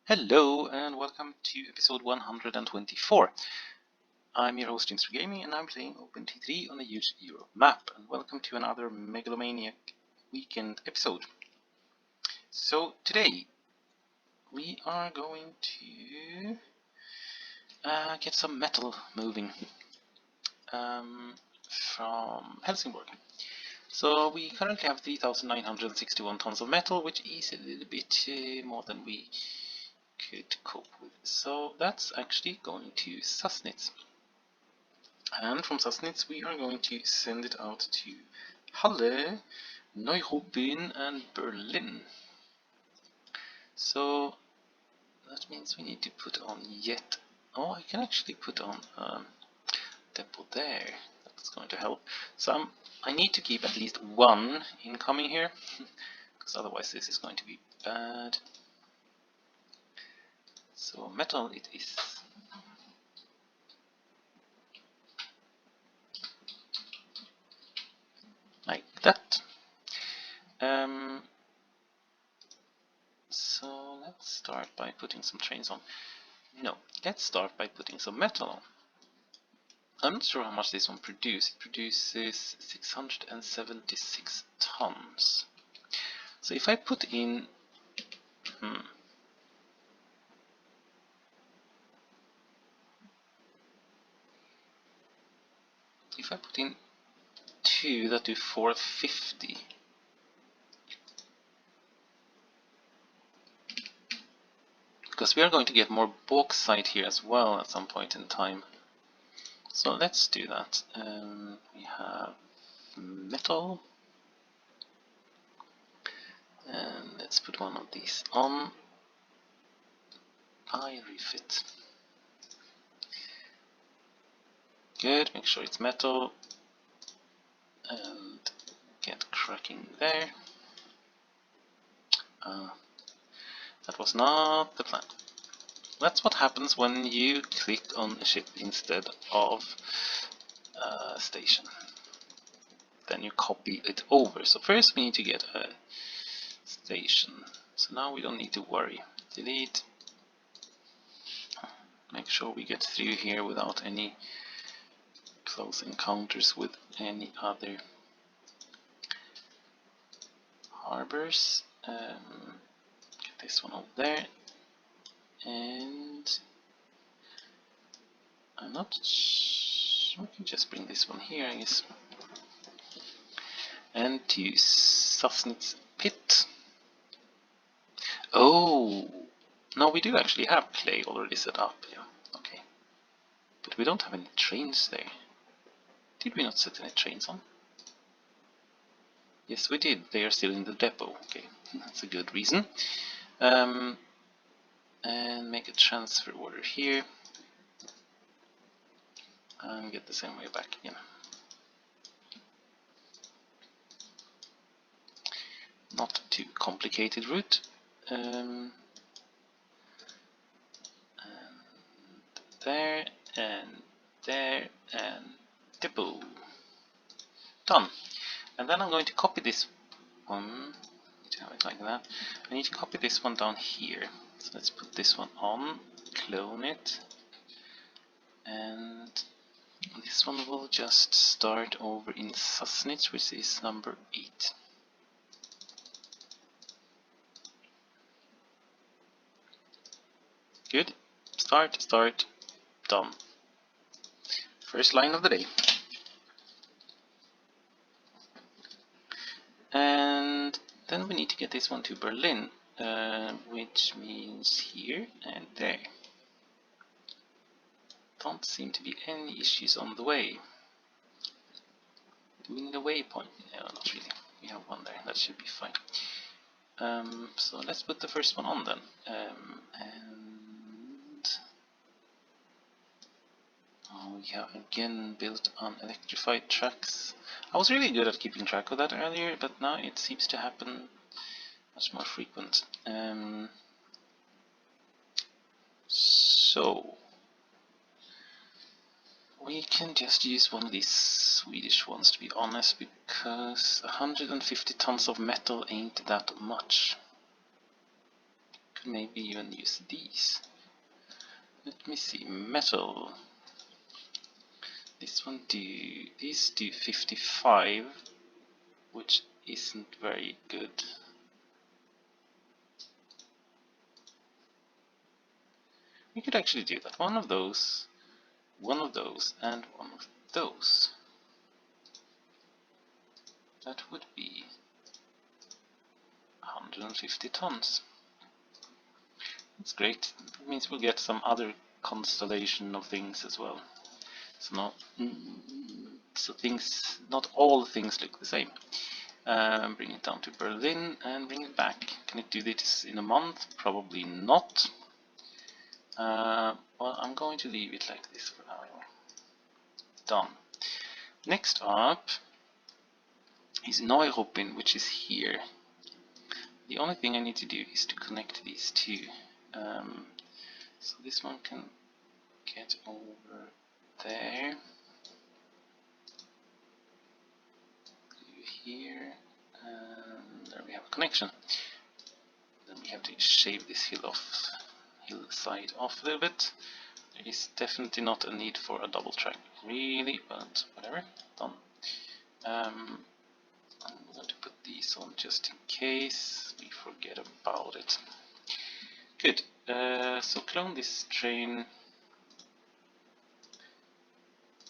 Hello and welcome to episode 124. I'm your host Mr. Gaming and I'm playing OTTD on a huge Europe map, and welcome to another Megalomaniac weekend episode. So today we are going to get some metal moving from Helsingborg. So we currently have 3,961 tons of metal, which is a little bit more than we could cope with. So that's actually going to Sassnitz. And from Sassnitz we are going to send it out to Halle, Neuruppin and Berlin. So that means we need to put on yet... Oh, I can actually put on depot there. That's going to help. So I need to keep at least one incoming here, because otherwise this is going to be bad. So metal it is. Like that. So let's start by putting some trains on. No, let's start by putting some metal on. I'm not sure how much this one produces. It produces 676 tons. So if I put in... If I put in 2, that do 450. Because we are going to get more bauxite here as well at some point in time. So let's do that. We have metal. And let's put one of these on. I refit. Good, make sure it's metal. And get cracking there. That was not the plan. That's what happens when you click on a ship instead of a station. Then you copy it over. So first we need to get a station. So now we don't need to worry. Delete. Make sure we get through here without any close encounters with any other harbors. Get this one over there. And I'm not sure. We can just bring this one here, I guess. And to Sassnitz pit. Oh, no, we do actually have clay already set up. Yeah, okay. But we don't have any trains there. Did we not set any trains on? Yes, we did. They are still in the depot. Okay, that's a good reason. And make a transfer order here. And get the same way back again. Not too complicated route. And there, and there, and depot. Done. And then I'm going to copy this one. To have it like that. I need to copy this one down here. So let's put this one on, clone it, and this one will just start over in Sassnitz, which is number 8. Good. Start, done. First line of the day. And then we need to get this one to Berlin, which means here and there. Don't seem to be any issues on the way. Do we need a waypoint? No, not really. We have one there. That should be fine. So let's put the first one on then. We have again built on electrified tracks. I was really good at keeping track of that earlier, but now it seems to happen much more frequent. So we can just use one of these Swedish ones, to be honest, because 150 tons of metal ain't that much. maybe even use these. Let me see, metal. These do 55, which isn't very good. We could actually do that. One of those, and one of those. That would be 150 tons. That's great. That means we'll get some other constellation of things as well. So not all things look the same. Bring it down to Berlin and bring it back. Can it do this in a month? Probably not. Well, I'm going to leave it like this for now. Done. Next up is Neuruppin, which is here. The only thing I need to do is to connect these two. So this one can get over there. Here, and there we have a connection. Then we have to shave this hillside off a little bit. There is definitely not a need for a double track, really, but whatever. Done. I'm going to put these on just in case we forget about it. Good. So clone this train,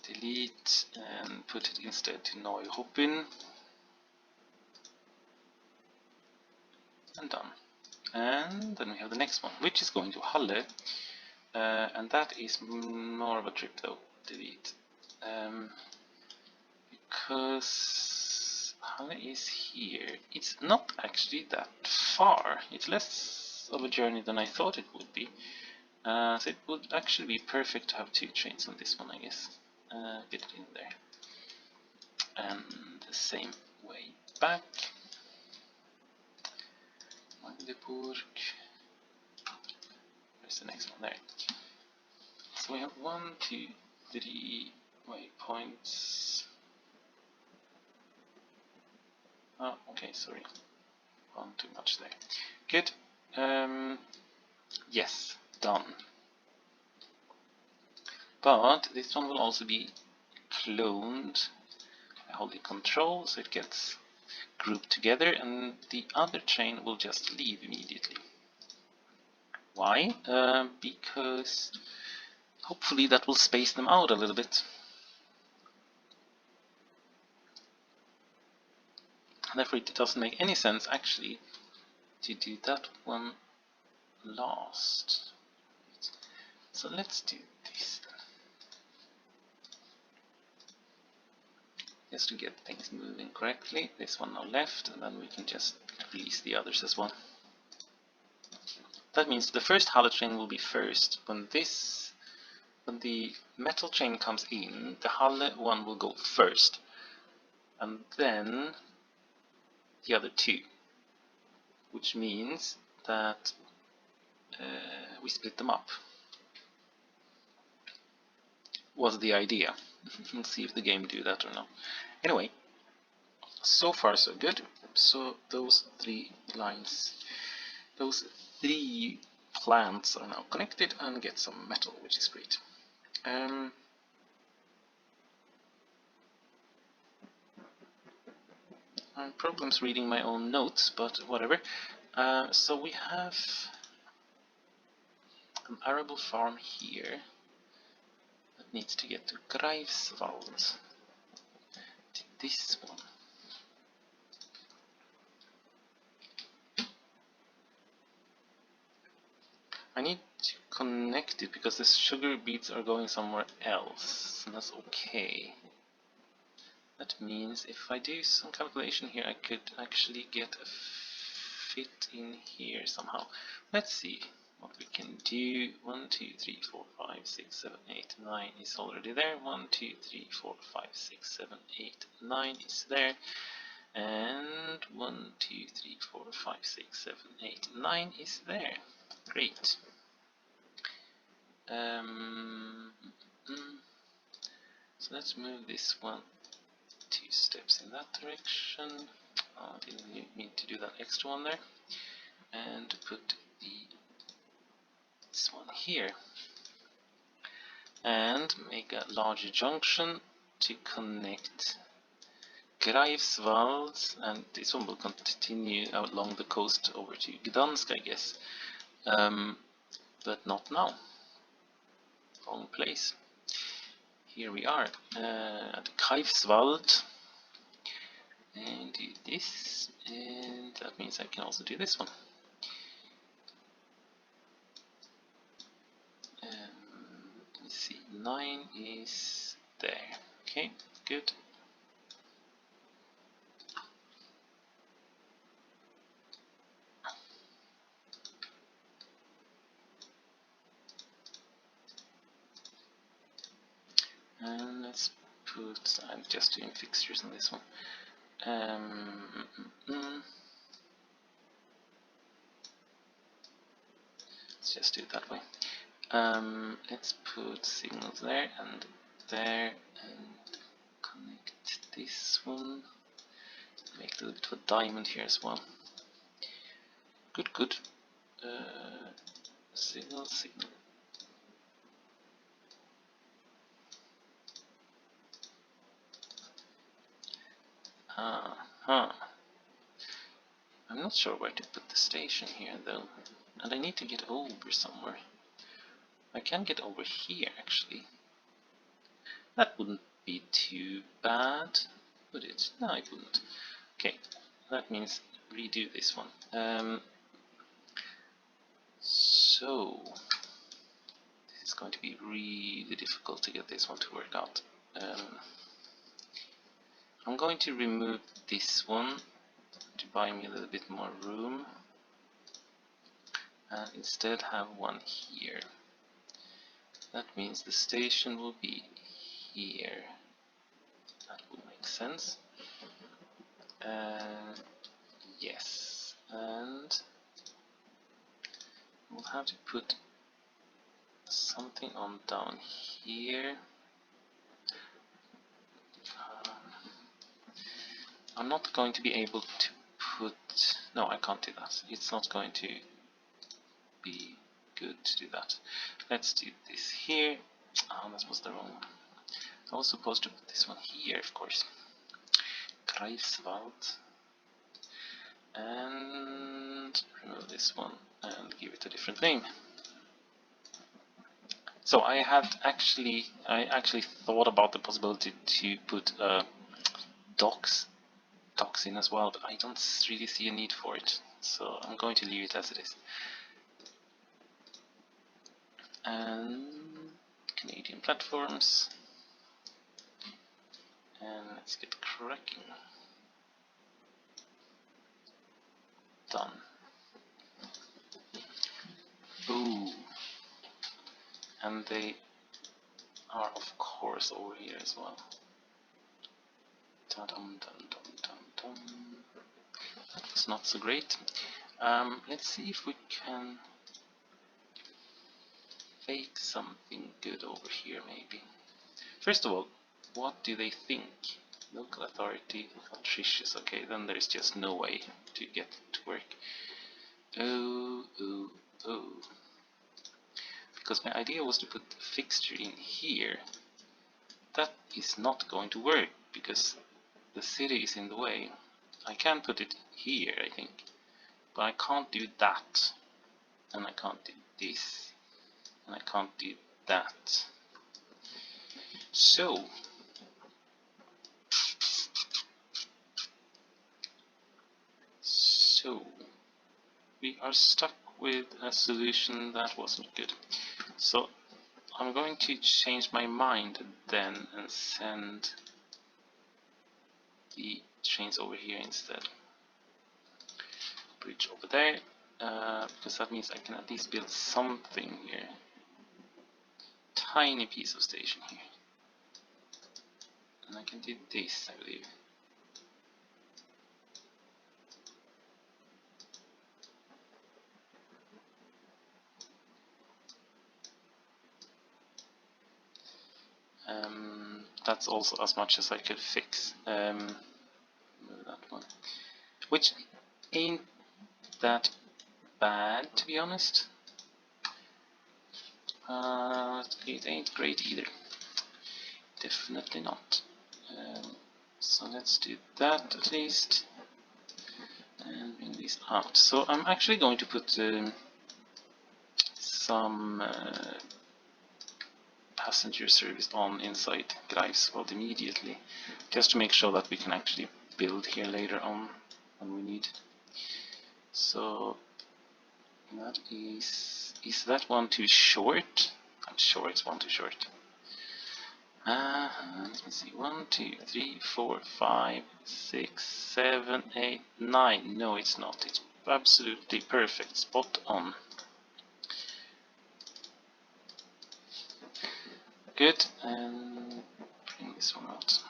delete, and put it instead to Neuruppin. And done. And then we have the next one, which is going to Halle, and that is more of a trip though. Delete, because Halle is here. It's not actually that far. It's less of a journey than I thought it would be. So it would actually be perfect to have two trains on this one, I guess. Get it in there, and the same way back. Magdeburg. Where's the next one? There. So we have 1, 2, 3 waypoints. Oh, okay, sorry. One too much there. Good. Yes, done. But this one will also be cloned by holding Control, so it gets grouped together, and the other train will just leave immediately. Why? Because hopefully that will space them out a little bit. Therefore it doesn't make any sense actually to do that one last. So let's do this then. Just to get things moving correctly. This one now left, and then we can just release the others as well. That means the first Halle train will be first. When the metal train comes in, the Halle one will go first, and then the other two, which means that we split them up. Was the idea. We'll see if the game do that or not. Anyway, so far so good. So those three lines, those three plants are now connected and get some metal, which is great. Problems reading my own notes, but whatever. So we have an arable farm here that needs to get to Greifswald. To this one. I need to connect it because the sugar beets are going somewhere else, and that's okay. That means if I do some calculation here, I could actually get a fit in here somehow. Let's see what we can do. 1, 2, 3, 4, 5, 6, 7, 8, 9 is already there. 1, 2, 3, 4, 5, 6, 7, 8, 9 is there. And 1, 2, 3, 4, 5, 6, 7, 8, 9 is there. Great. So let's move this one 2 steps in that direction. Didn't need to do that extra one there. And put the here and make a larger junction to connect Greifswald, and this one will continue out along the coast over to Gdansk, I guess, but not now. Wrong place. Here we are at Greifswald, and do this, and that means I can also do this one. Let's see, 9 is there. Okay, good. And let's put, I'm just doing fixtures on this one. Let's just do it that way. Let's put signals there, and connect this one. Make a little bit of a diamond here as well. Good, good. Signal, signal. I'm not sure where to put the station here though, and I need to get over somewhere. I can get over here actually. That wouldn't be too bad, would it? No, it wouldn't. Okay, that means redo this one. So this is going to be really difficult to get this one to work out. I'm going to remove this one to buy me a little bit more room, and instead have one here. That means the station will be here. That will make sense. Yes, and we'll have to put something on down here. I'm not going to be able to put... No, I can't do that. It's not going to be good to do that. Let's do this here. Oh, that was the wrong one. I was supposed to put this one here, of course. Greifswald. And remove this one and give it a different name. So I actually thought about the possibility to put docks in as well, but I don't really see a need for it, so I'm going to leave it as it is. And Canadian platforms, and let's get cracking. Done. Ooh, and they are of course over here as well. Dum dum dum dum dum. That was not so great. Let's see if we can fake something good over here maybe. First of all, what do they think? Local authority, nutritious. Okay, then there's just no way to get it to work. Oh. Because my idea was to put the fixture in here. That is not going to work because the city is in the way. I can put it here, I think, but I can't do that, and I can't do this, and I can't do that. So we are stuck with a solution that wasn't good. So I'm going to change my mind then and send the trains over here instead. Bridge over there, because that means I can at least build something here. Tiny piece of station here. And I can do this, I believe. That's also as much as I could fix. Move that one. Which ain't that bad, to be honest. It ain't great either. Definitely not. So let's do that at least. And bring these out. So I'm actually going to put some passenger service on inside Greifswald immediately, just to make sure that we can actually build here later on when we need. So that is that one too short? I'm sure it's one too short. Let me see, 1, 2, 3, 4, 5, 6, 7, 8, 9. No, it's not. It's absolutely perfect, spot on. Good, and bring this one out.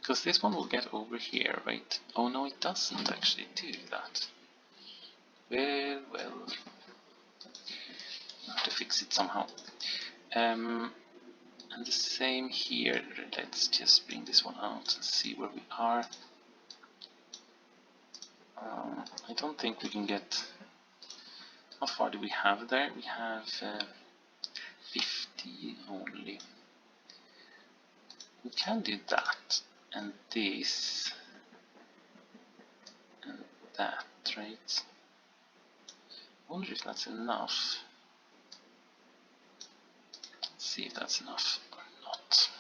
Because this one will get over here, right? Oh no, it doesn't actually do that. Well, I have to fix it somehow. And the same here. Let's just bring this one out and see where we are. I don't think we can get... How far do we have there? We have 50 only. We can do that, and this, and that, right? I wonder if that's enough. Let's see if that's enough or not.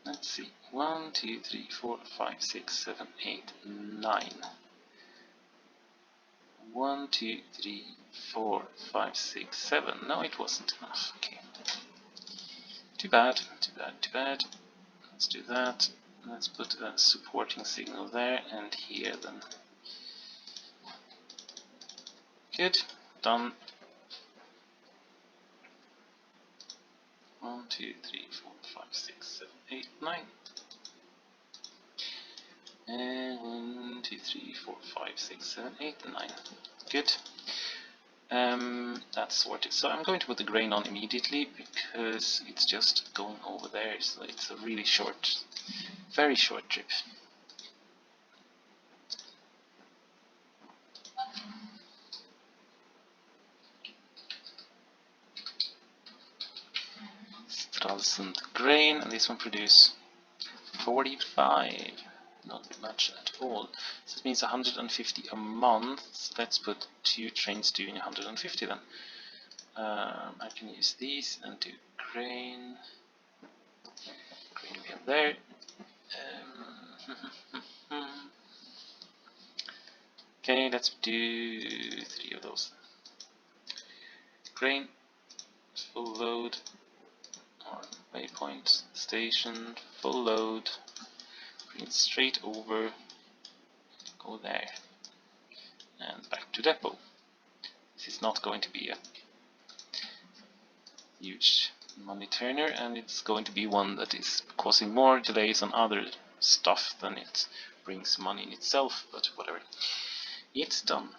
Let's see. 1, 2, 3, 4, 5, 6, 7, 8, 9. 1, 2, 3, 4, 5, 6, 7. No, it wasn't enough. Okay. Too bad, too bad, too bad. Let's do that. Let's put a supporting signal there and here then. Good. Done. 1, 2, 3, 4, 5, 6, 7, 8, 9. And 1, 2, 3, 4, 5, 6, 7, 8, 9. Good. That's sorted. So I'm going to put the grain on immediately because it's just going over there. So it's a really short, very short trip. Stralsund grain, and this one produces 45. Not much at all. So it means 150 a month. So let's put 2 trains doing 150 then. I can use these and do grain. Grain we have there. Okay, let's do 3 of those. Grain, full load, or waypoint station, full load. Bring it straight over, go there, and back to depot. This is not going to be a huge money turner, and it's going to be one that is causing more delays on other stuff than it brings money in itself, but whatever. It's done.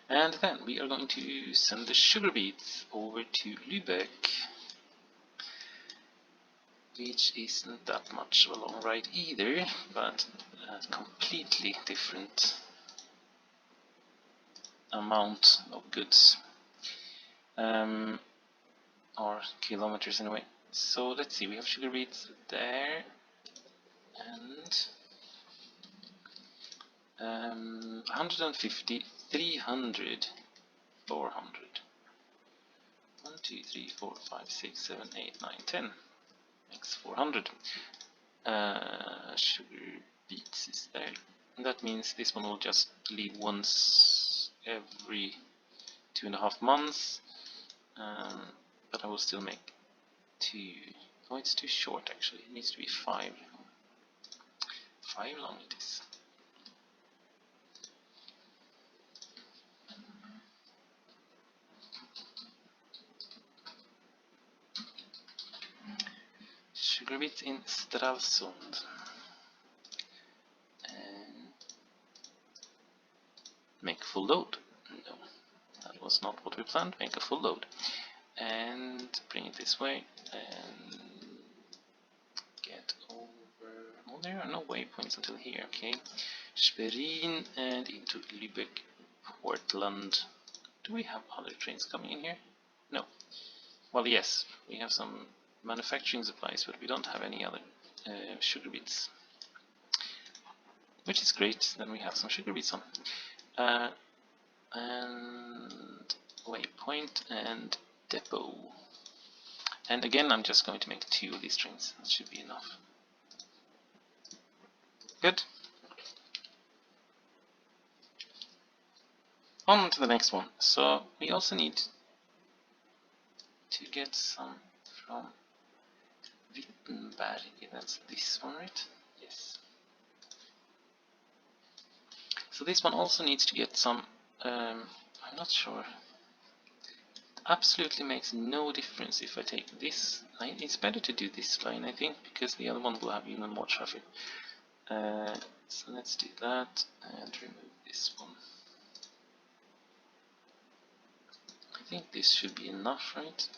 And then we are going to send the Sugar Beets over to Lübeck, which isn't that much of a long ride either, but a completely different amount of goods, or kilometers anyway. So let's see, we have Sugar Beets there, and 150, 300, 400. 1, 2, 3, 4, 5, 6, 7, 8, 9, 10. Makes 400. Sugar Beets is there. And that means this one will just leave once every 2.5 months. But I will still make 2. Oh, it's too short actually. It needs to be 5. 5 long it is. Sugar Beets in Stralsund. And make a full load. No, that was not what we planned. Make a full load. And bring it this way. And get over. Oh, there are no waypoints until here. Okay, Schwerin and into Lübeck, Portland. Do we have other trains coming in here? No. Well, yes, we have some manufacturing supplies, but we don't have any other sugar beets, which is great. Then we have some sugar beets on. And waypoint and depot. And again, I'm just going to make 2 of these trains. That should be enough. Good. On to the next one. So we also need to get some from Wittenberg. That's this one, right? Yes. So this one also needs to get some, I'm not sure. It absolutely makes no difference if I take this line. It's better to do this line, I think, because the other one will have even more traffic. So let's do that and remove this one. I think this should be enough, right?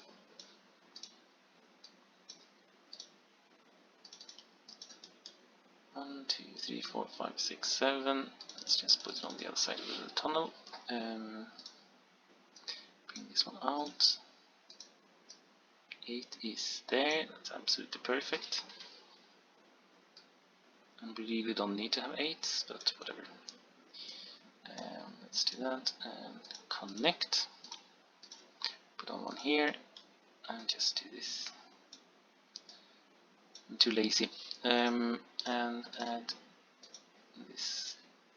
One, 2, 3, 4, 5, 6, 7. Let's just put it on the other side of the tunnel. Bring this one out. 8 is there. That's absolutely perfect. And we really don't need to have 8s, but whatever. Let's do that and connect. Put on one here and just do this. I'm too lazy. And add this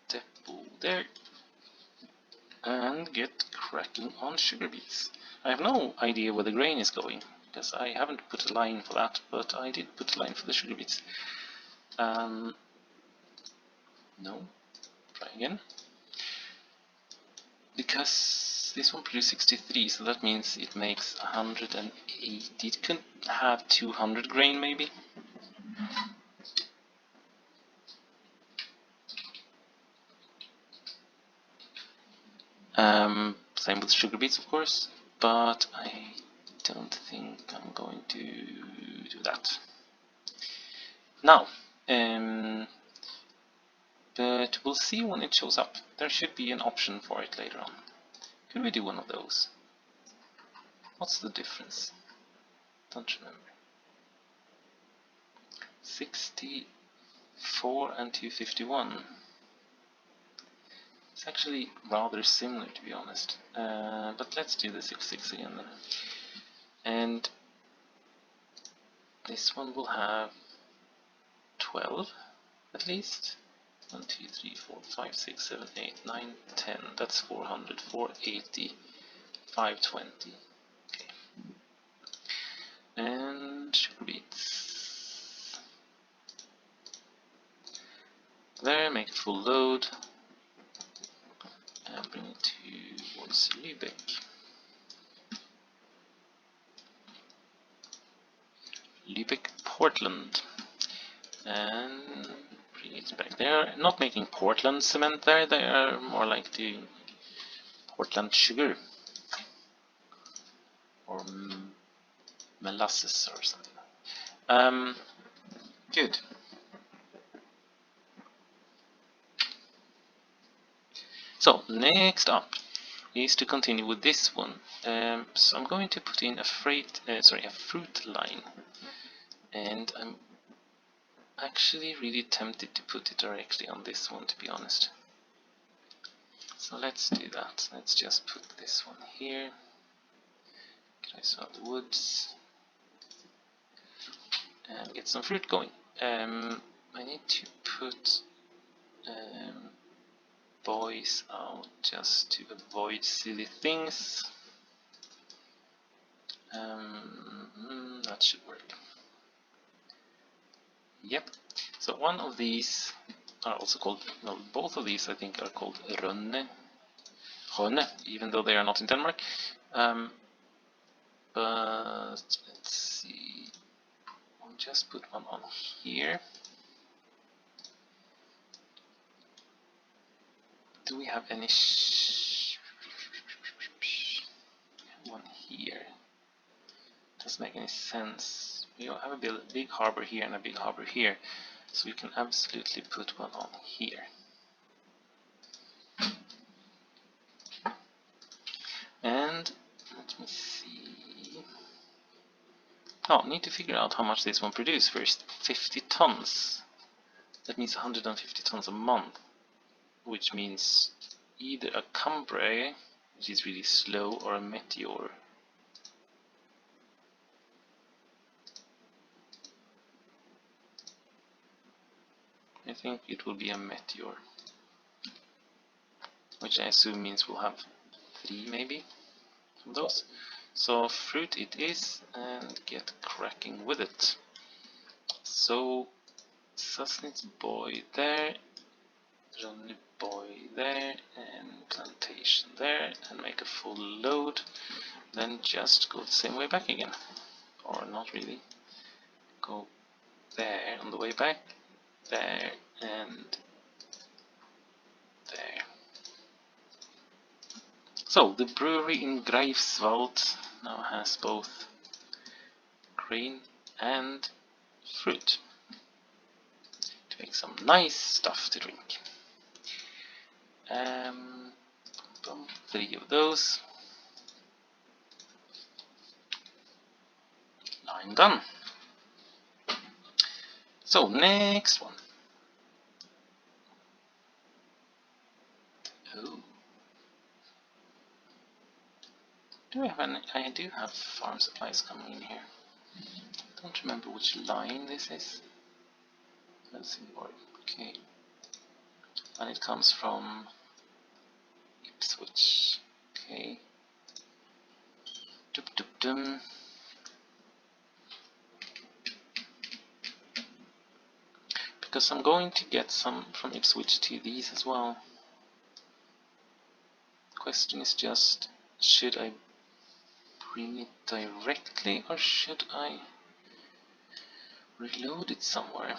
depot there. And get cracking on sugar beets. I have no idea where the grain is going, because I haven't put a line for that, but I did put a line for the sugar beets. No. Try again. Because this one produced 63, so that means it makes 180. It could have 200 grain maybe. Same with sugar beets, of course, but I don't think I'm going to do that. Now, but we'll see when it shows up. There should be an option for it later on. Could we do one of those? What's the difference? Don't remember. 64 and 251. It's actually rather similar, to be honest. But let's do the 66 again then. And this one will have 12 at least. 1, 2, 3, 4, 5, 6, 7, 8, 9, 10. That's 400, 480, 520. Okay. And sugar beets. There, make it full load. And bring it towards Lübeck. Lübeck, Portland. And bring it back. They are not making Portland cement there, they are more like doing Portland sugar. Or molasses or something. Good. So next up is to continue with this one. So I'm going to put in a fruit line, and I'm actually really tempted to put it directly on this one, to be honest. So let's do that. Let's just put this one here. Greifswald woods, and get some fruit going. I need to put boys out just to avoid silly things. That should work. Yep. So one of these are also called, well, both of these I think are called Rønne, even though they are not in Denmark. But let's see. I'll just put one on here. Do we have any one here? Doesn't make any sense we have a big harbor here and a big harbor here, so we can absolutely put one on here. And let me see. Oh, need to figure out how much this one produces first. 50 tons. That means 150 tons a month, which means either a Cumbrae, which is really slow, or a Meteor. I think it will be a Meteor, which I assume means we'll have 3 maybe of those. So fruit it is, and get cracking with it. So Sassnitz boy there, Rønne boy there, and plantation there, and make a full load. Then just go the same way back again, or not really. Go there on the way back, there, and there. So the brewery in Greifswald now has both grain and fruit to make some nice stuff to drink. 3 of those. Line done. So next one. Oh. Do I have any? I do have farm supplies coming in here. Don't remember which line this is. Helsingborg. Okay. And it comes from Ipswich. Okay. Dum. Because I'm going to get some from Ipswich to these as well. Question is just, should I bring it directly or should I reload it somewhere?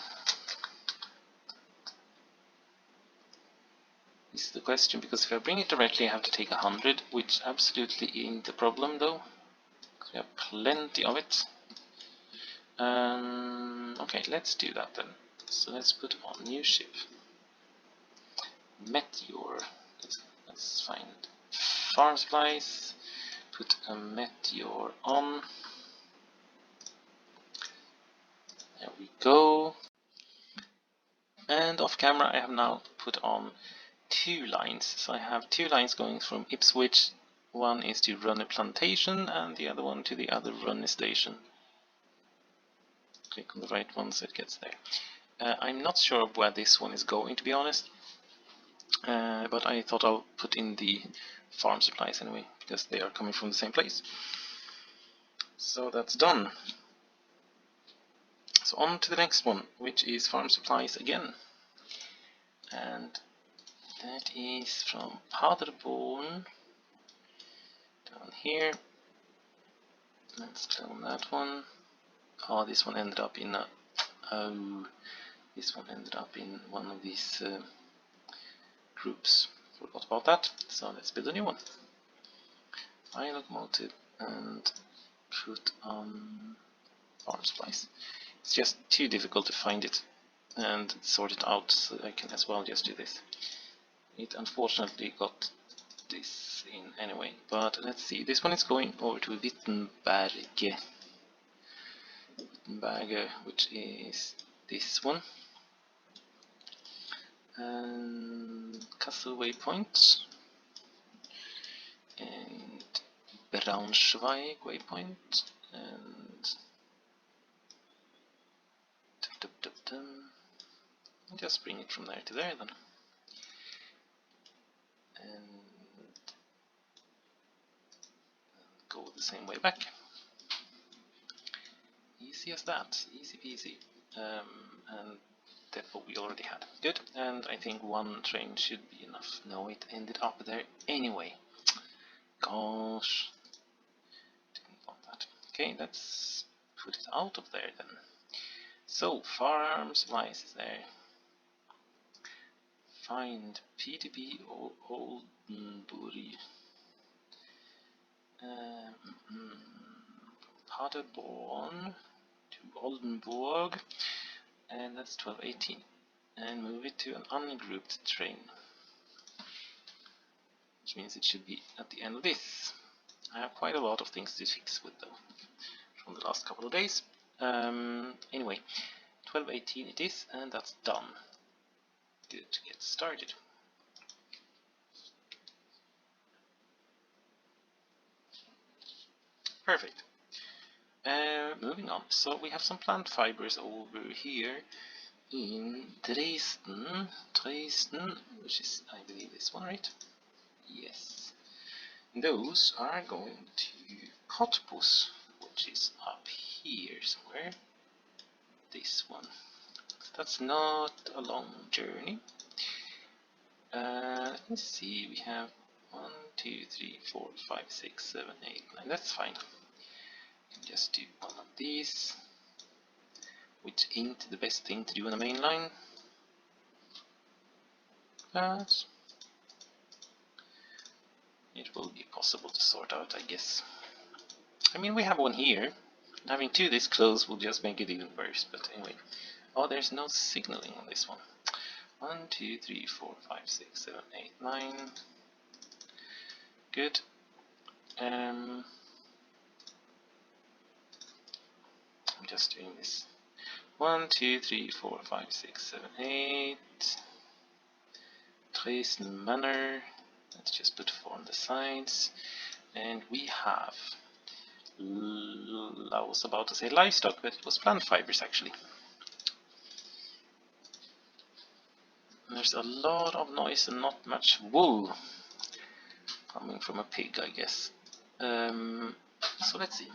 This is the question, because if I bring it directly I have to take 100, which absolutely ain't a problem though. We have plenty of it. Okay, let's do that then. So let's put on new ship. Meteor. Let's find farm supplies. Put a Meteor on. There we go. And off camera I have now put on 2 lines. So I have 2 lines going from Ipswich. One is to Rønne plantation and the other one to the other Rønne station. Click on the right one so it gets there. I'm not sure where this one is going, to be honest, but I thought I'll put in the farm supplies anyway, because they are coming from the same place. So that's done. So on to the next one, which is farm supplies again. And that is from Paderborn down here. Let's clone that one. Oh, this one ended up in a... Oh, this one ended up in one of these groups. Forgot about that. So let's build a new one. Iron locomotive and put on farm supplies. It's just too difficult to find it and sort it out, so I can as well just do this. It unfortunately got this in anyway, but let's see. This one is going over to Wittenberg, which is this one. And Castle Waypoint and Braunschweig Waypoint and just bring it from there to there then. And go the same way back. Easy as that, easy peasy. And depot we already had. Good, and I think 1 train should be enough. No, it ended up there anyway. Gosh, didn't want that. Okay, let's put it out of there then. So, farm supplies is there. Find PTB or Oldenburg. Paderborn to Oldenburg, and that's 1218. And move it to an ungrouped train, which means it should be at the end of this. I have quite a lot of things to fix with though from the last couple of days. Anyway, 1218 it is, and that's done. Good to get started. Perfect. Moving on. So we have some plant fibers over here in Dresden, which is, I believe, this one, right? Yes. Those are going to Cottbus, which is up here somewhere. This one. So that's not a long journey. Let me see, we have 1, 2, 3, 4, 5, 6, 7, 8, 9. That's fine. You can just do one of these, which ain't the best thing to do on the main line. But it will be possible to sort out, I guess. I mean, we have one here. Having two this close will just make it even worse, but anyway. Oh, there's no signaling on this one. 1, 2, 3, 4, 5, 6, 7, 8, 9. Good. I'm just doing this. 1, 2, 3, 4, 5, 6, 7, 8. Dresden Manor. Let's just put 4 on the sides. And we have, I was about to say livestock, but it was plant fibers actually. There's a lot of noise and not much wool coming from a pig, I guess. So let's see.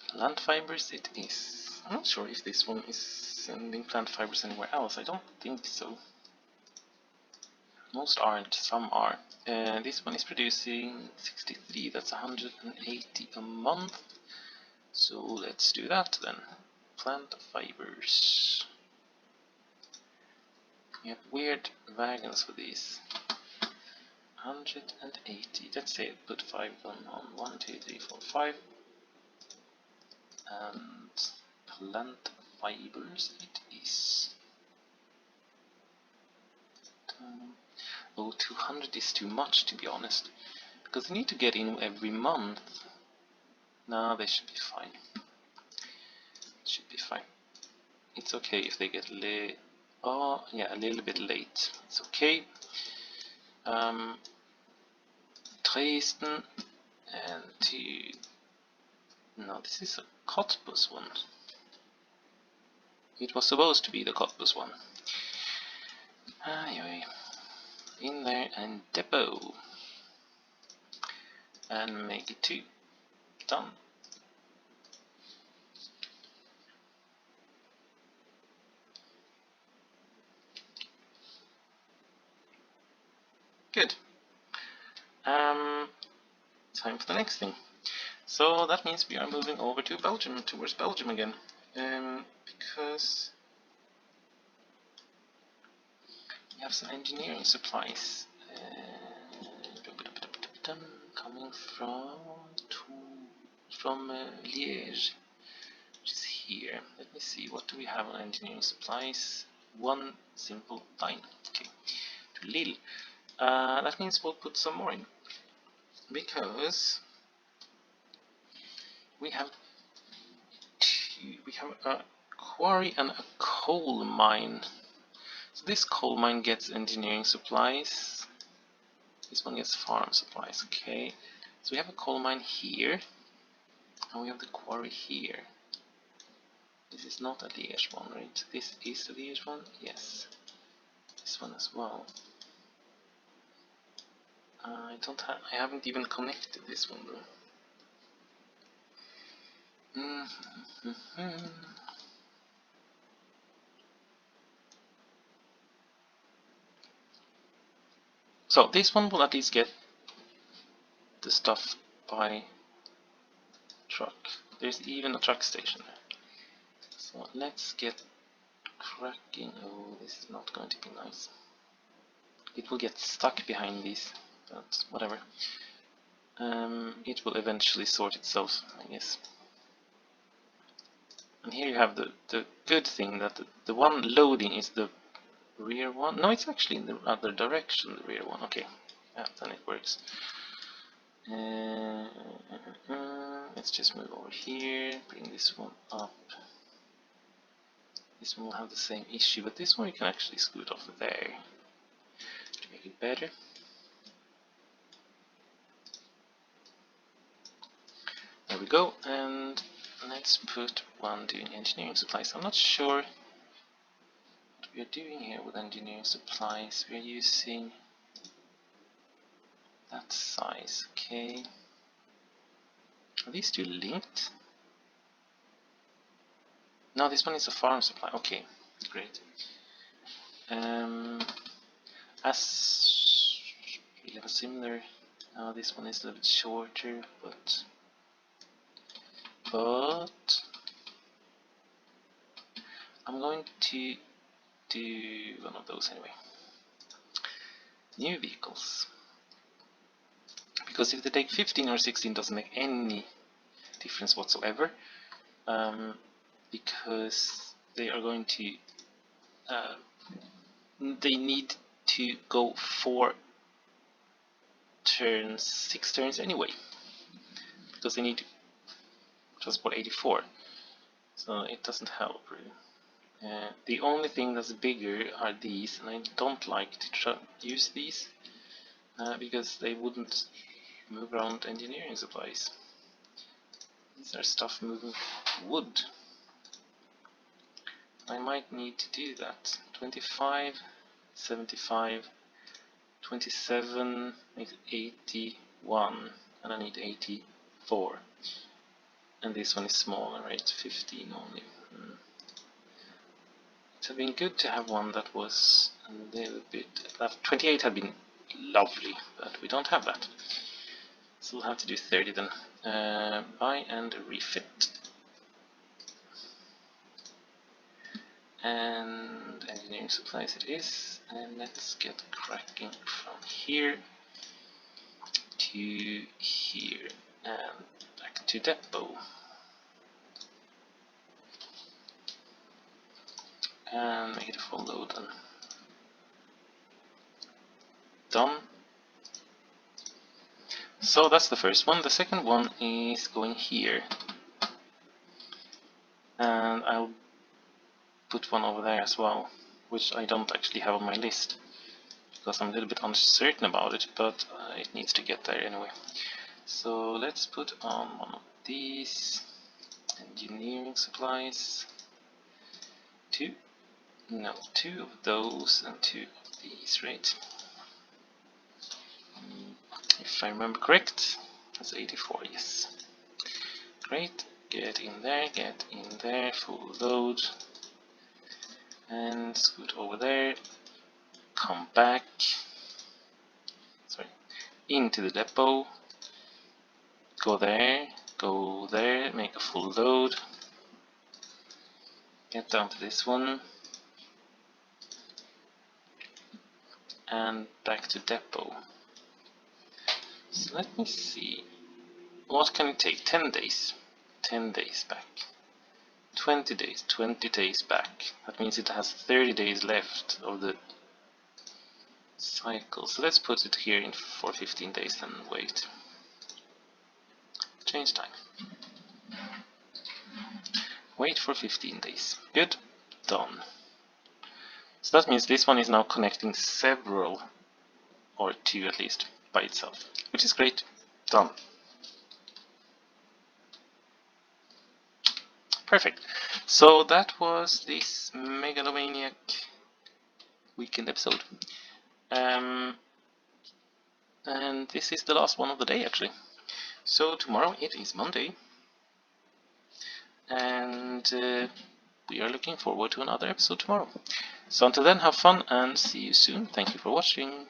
Plant fibers it is. I'm not sure if this one is sending plant fibers anywhere else. I don't think so. Most aren't, some are. This one is producing 63, that's 180 a month. So let's do that then. Plant fibers. We have weird wagons for these. 180, let's say put 5 on 1, 2, 3, 4, 5. And plant fibers it is. Oh, 200 is too much, to be honest, because they need to get in every month. No, they should be fine. Should be fine. It's okay if they get late. Oh, yeah, a little bit late. It's okay. Dresden and to... No, this is a Cottbus one. It was supposed to be the Cottbus one. Anyway, in there and depot. And make it 2. Done. Good. Time for the next thing. So that means we are moving over to Belgium, towards Belgium again. Because we have some engineering supplies coming from Liège, which is here. Let me see, what do we have on engineering supplies? One simple line. Okay, to Lille. That means we'll put some more in, because we have a quarry and a coal mine. So this coal mine gets engineering supplies. This one gets farm supplies. Okay. So we have a coal mine here, and we have the quarry here. This is not a Liège one, right? This is a Liège one. Yes. This one as well. I haven't even connected this one though. So this one will at least get the stuff by truck. There's even a truck station there. So let's get cracking. Oh, this is not going to be nice. it will get stuck behind these, but whatever. It will eventually sort itself, I guess. And here you have the good thing that the one loading is the rear one. No, it's actually in the other direction, the rear one. Okay, yeah, then it works. Let's just move over here, bring this one up. This one will have the same issue, but this one you can actually scoot off there to make it better. There we go, and let's put one doing engineering supplies. I'm not sure what we are doing here with engineering supplies. We are using that size, okay. Are these two linked? No, this one is a farm supply. Okay, great. As we have a similar. This one is a little bit shorter, but I'm going to do one of those anyway. New vehicles. Because if they take 15 or 16, doesn't make any difference whatsoever. Because they are going to they need to go 6 turns anyway, because they need to transport 84, so it doesn't help really. The only thing that's bigger are these, and I don't like to use these because they wouldn't move around engineering supplies. These are stuff moving wood. I might need to do that. 25, 75, 27 makes 81, and I need 84. And this one is smaller, right? 15 only. It would have been good to have one that was a little bit. That 28 had been lovely, but we don't have that. So we'll have to do 30 then. Buy and refit. And engineering supplies it is, and let's get cracking from here to here and back to depot. And make it a full load then. Done. So that's the first one. The second one is going here. And I'll put one over there as well, which I don't actually have on my list because I'm a little bit uncertain about it, but it needs to get there anyway. So let's put on one of these engineering supplies, two of those and 2 of these, right? If I remember correct, that's 84, yes. Great, get in there, full load. And scoot over there, come back, into the depot, go there, make a full load, get down to this one, and back to depot. So let me see, what can it take? 10 days, 10 days back. 20 days, 20 days back. That means it has 30 days left of the cycle. So let's put it here in for 15 days and wait. Change time. Wait for 15 days. Good. Done. So that means this one is now connecting several, or 2 at least, by itself, which is great. Done. Perfect. So that was this Megalomaniac weekend episode. And this is the last one of the day, actually. So tomorrow it is Monday. And we are looking forward to another episode tomorrow. So until then, have fun and see you soon. Thank you for watching.